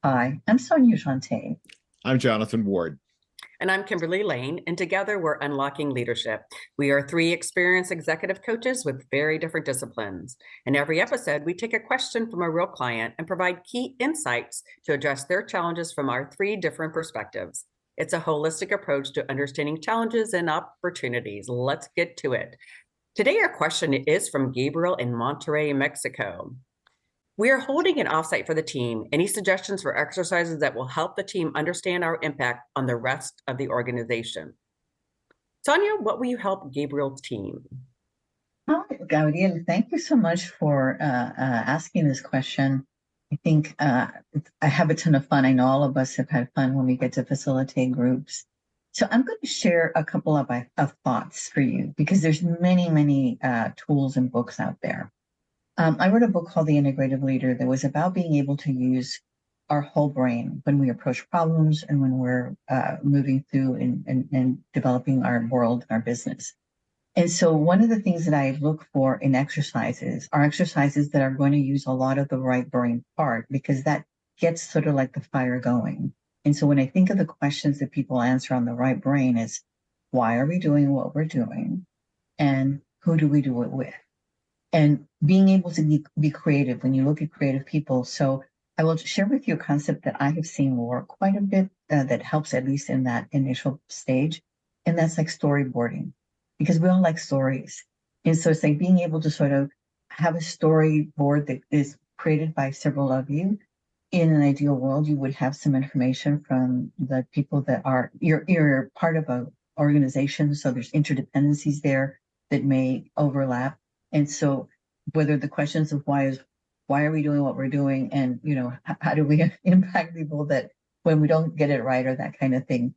Hi, I'm Sonia Shante. I'm Jonathan Ward. And I'm Kimberly Lane, and together we're Unlocking Leadership. We are three experienced executive coaches with very different disciplines. In every episode, we take a question from a real client and provide key insights to address their challenges from our three different perspectives. It's a holistic approach to understanding challenges and opportunities. Let's get to it. Today, our question is from Gabriel in Monterey, Mexico. We are holding an offsite for the team. Any suggestions for exercises that will help the team understand our impact on the rest of the organization? Sonia, what will you help Gabriel's team? Hi, Gabriel. Thank you so much for asking this question. I think I have a ton of fun. I know all of us have had fun when we get to facilitate groups. So I'm going to share a couple of thoughts for you because there's many tools and books out there. I wrote a book called The Integrative Leader that was about being able to use our whole brain when we approach problems and when we're moving through and developing our world, our business. And so one of the things that I look for in exercises are exercises that are going to use a lot of the right brain part, because that gets sort of like the fire going. And so when I think of the questions that people answer on the right brain is, why are we doing what we're doing? And who do we do it with? And being able to be creative when you look at creative people. So I will share with you a concept that I have seen work quite a bit that helps, at least in that initial stage. And that's like storyboarding, because we all like stories. And so it's like being able to sort of have a storyboard that is created by several of you. In an ideal world, you would have some information from the people that are, you're part of an organization. So there's interdependencies there that may overlap. And so whether the questions of why are we doing what we're doing, and how do we impact people that when we don't get it right, or that kind of thing.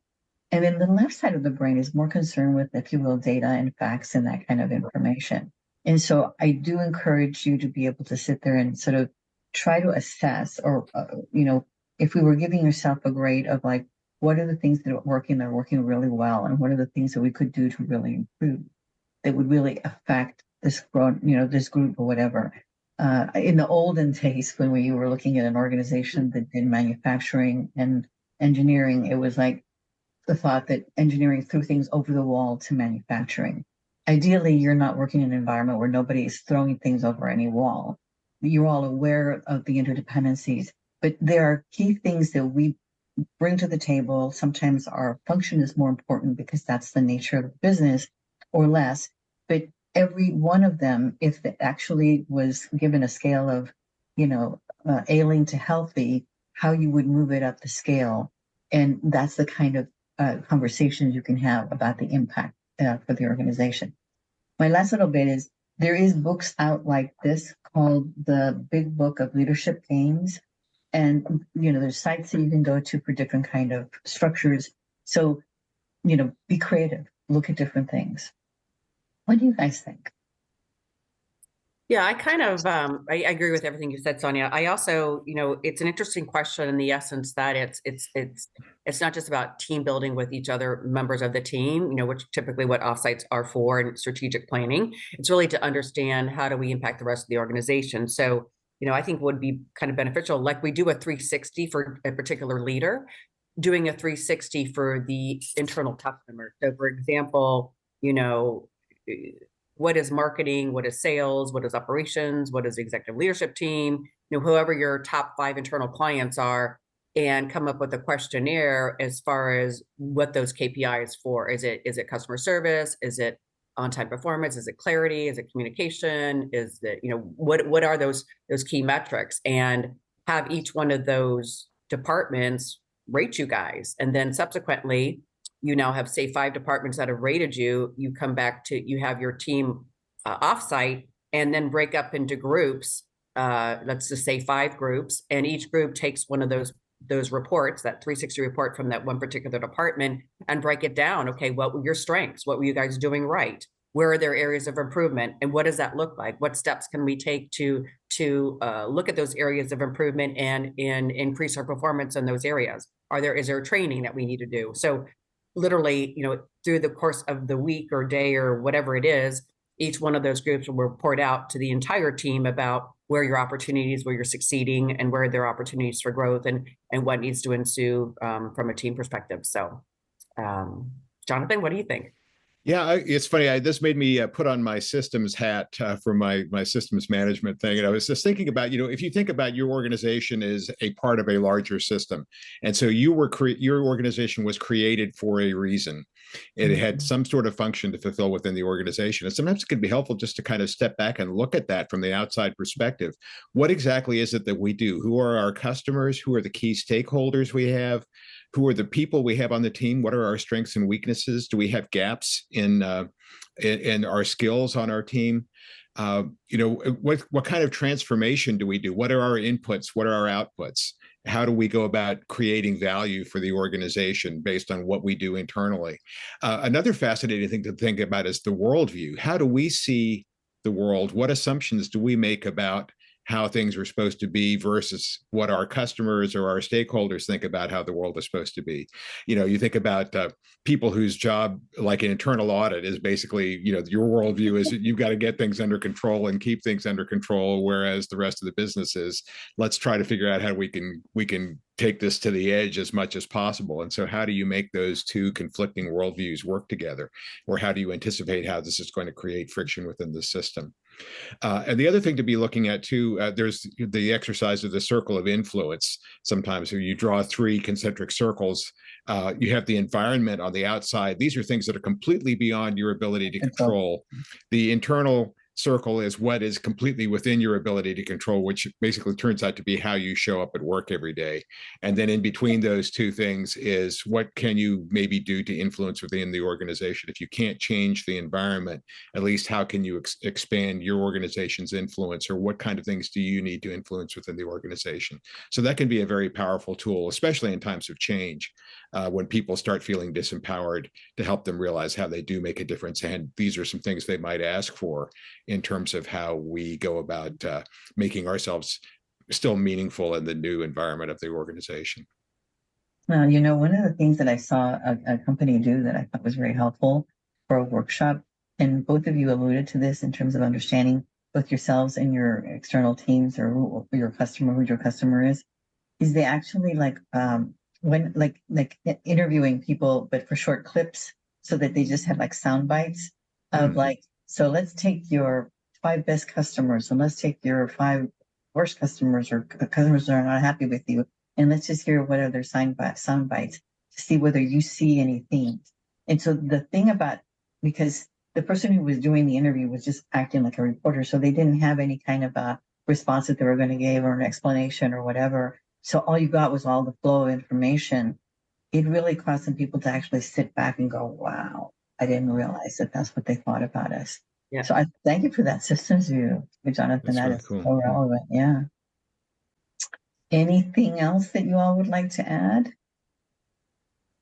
And then the left side of the brain is more concerned with, if you will, data and facts and that kind of information. And so I do encourage you to be able to sit there and sort of try to assess, or if we were giving yourself a grade of like, what are the things that are working really well, and what are the things that we could do to really improve that would really affect this group or whatever. In the olden days, when we were looking at an organization that did manufacturing and engineering, it was like the thought that engineering threw things over the wall to manufacturing. Ideally, you're not working in an environment where nobody is throwing things over any wall. You're all aware of the interdependencies, but there are key things that we bring to the table. Sometimes our function is more important because that's the nature of the business, or less. But every one of them, if it actually was given a scale of, ailing to healthy, how you would move it up the scale. And that's the kind of conversations you can have about the impact for the organization. My last little bit is, there is books out like this called The Big Book of Leadership Games. And, there's sites that you can go to for different kind of structures. So, be creative, look at different things. What do you guys think? Yeah, I kind of I agree with everything you said, Sonia. I also, it's an interesting question in the essence that it's not just about team building with each other members of the team, which typically what offsites are for, and strategic planning. It's really to understand, how do we impact the rest of the organization. So, I think would be kind of beneficial, like we do a 360 for a particular leader, doing a 360 for the internal customer. So for example, what is marketing, what is sales, what is operations, what is the executive leadership team, whoever your top 5 internal clients are, and come up with a questionnaire as far as what those KPIs for. Is it customer service? Is it on-time performance? Is it clarity? Is it communication? Is it, what are those key metrics? And have each one of those departments rate you guys. And then subsequently, you now have, say, 5 departments that have rated you. You come back to, you have your team offsite, and then break up into groups. Let's just say 5 groups, and each group takes one of those reports, that 360 report from that one particular department, and break it down. Okay, what were your strengths? What were you guys doing right? Where are there areas of improvement? And what does that look like? What steps can we take to look at those areas of improvement and increase our performance in those areas? Is there training that we need to do? So literally, through the course of the week or day or whatever it is, each one of those groups will report out to the entire team about where your opportunities, where you're succeeding, and where there are opportunities for growth, and what needs to ensue from a team perspective. So, Jonathan, what do you think? Yeah, it's funny. This made me put on my systems hat for my systems management thing. And I was just thinking about, if you think about your organization as a part of a larger system, and so your organization was created for a reason. It had some sort of function to fulfill within the organization. And sometimes it can be helpful just to kind of step back and look at that from the outside perspective. What exactly is it that we do? Who are our customers? Who are the key stakeholders we have? Who are the people we have on the team? What are our strengths and weaknesses? Do we have gaps in our skills on our team? What kind of transformation do we do? What are our inputs? What are our outputs? How do we go about creating value for the organization based on what we do internally? Another fascinating thing to think about is the worldview. How do we see the world? What assumptions do we make about how things are supposed to be versus what our customers or our stakeholders think about how the world is supposed to be? You think about people whose job, like an internal audit, is basically, your worldview is that you've got to get things under control and keep things under control, whereas the rest of the business is, let's try to figure out how we can take this to the edge as much as possible. And so how do you make those two conflicting worldviews work together? Or how do you anticipate how this is going to create friction within the system? And the other thing to be looking at too, there's the exercise of the circle of influence. Sometimes you draw 3 concentric circles. You have the environment on the outside. These are things that are completely beyond your ability to control. The internal circle is what is completely within your ability to control, which basically turns out to be how you show up at work every day. And then in between those two things is what can you maybe do to influence within the organization? If you can't change the environment, at least how can you expand your organization's influence, or what kind of things do you need to influence within the organization? So that can be a very powerful tool, especially in times of change, when people start feeling disempowered, to help them realize how they do make a difference. And these are some things they might ask for in terms of how we go about making ourselves still meaningful in the new environment of the organization. Well, one of the things that I saw a company do that I thought was very helpful for a workshop, and both of you alluded to this in terms of understanding both yourselves and your external teams, or who your customer is they actually interviewing people, but for short clips, so that they just have like sound bites of so let's take your 5 best customers, and let's take your 5 worst customers, or customers that are not happy with you, and let's just hear what are their sound bites to see whether you see any themes. And so the thing about, because the person who was doing the interview was just acting like a reporter, so they didn't have any kind of a response that they were going to give, or an explanation or whatever. So all you got was all the flow of information. It really caused some people to actually sit back and go, wow, I didn't realize that that's what they thought about us. Yeah. So I thank you for that systems view, Jonathan. That is cool. So relevant. Yeah. Anything else that you all would like to add?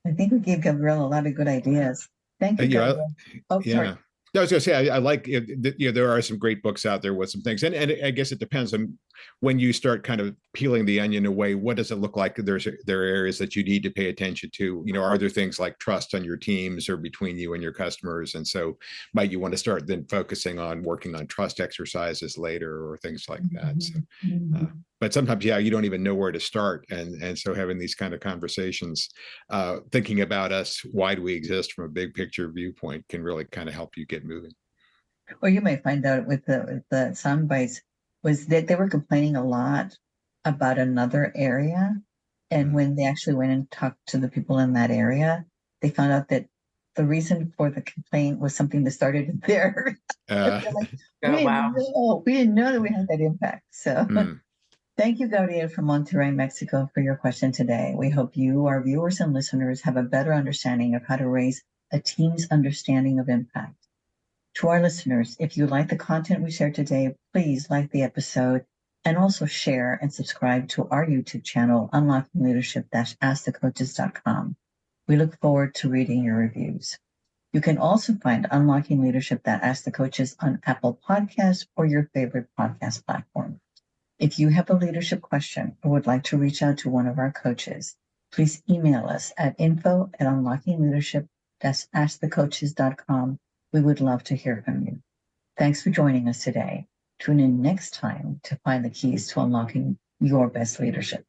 I think we gave Gabriel a lot of good ideas. Thank you, Gabriel. Sorry. I was going to say, I like, there are some great books out there with some things. And I guess it depends on when you start kind of peeling the onion away, what does it look like? There are areas that you need to pay attention to. Are there things like trust on your teams or between you and your customers? And so might you want to start then focusing on working on trust exercises later, or things like that. So, but sometimes, you don't even know where to start. And so having these kind of conversations, thinking about us, why do we exist from a big picture viewpoint, can really kind of help you get moving. Or you might find out with the sound bites was that they were complaining a lot about another area. And when they actually went and talked to the people in that area, they found out that the reason for the complaint was something that started there. We didn't know that we had that impact. So thank you, Gabriel from Monterey, Mexico, for your question today. We hope you, our viewers and listeners, have a better understanding of how to raise a team's understanding of impact. To our listeners, if you like the content we shared today, please like the episode, and also share and subscribe to our YouTube channel, Unlocking Leadership-AskTheCoaches.com. We look forward to reading your reviews. You can also find Unlocking Leadership Ask the Coaches on Apple Podcasts or your favorite podcast platform. If you have a leadership question or would like to reach out to one of our coaches, please email us at info@unlockingleadership-askthecoaches.com. We would love to hear from you. Thanks for joining us today. Tune in next time to find the keys to unlocking your best leadership.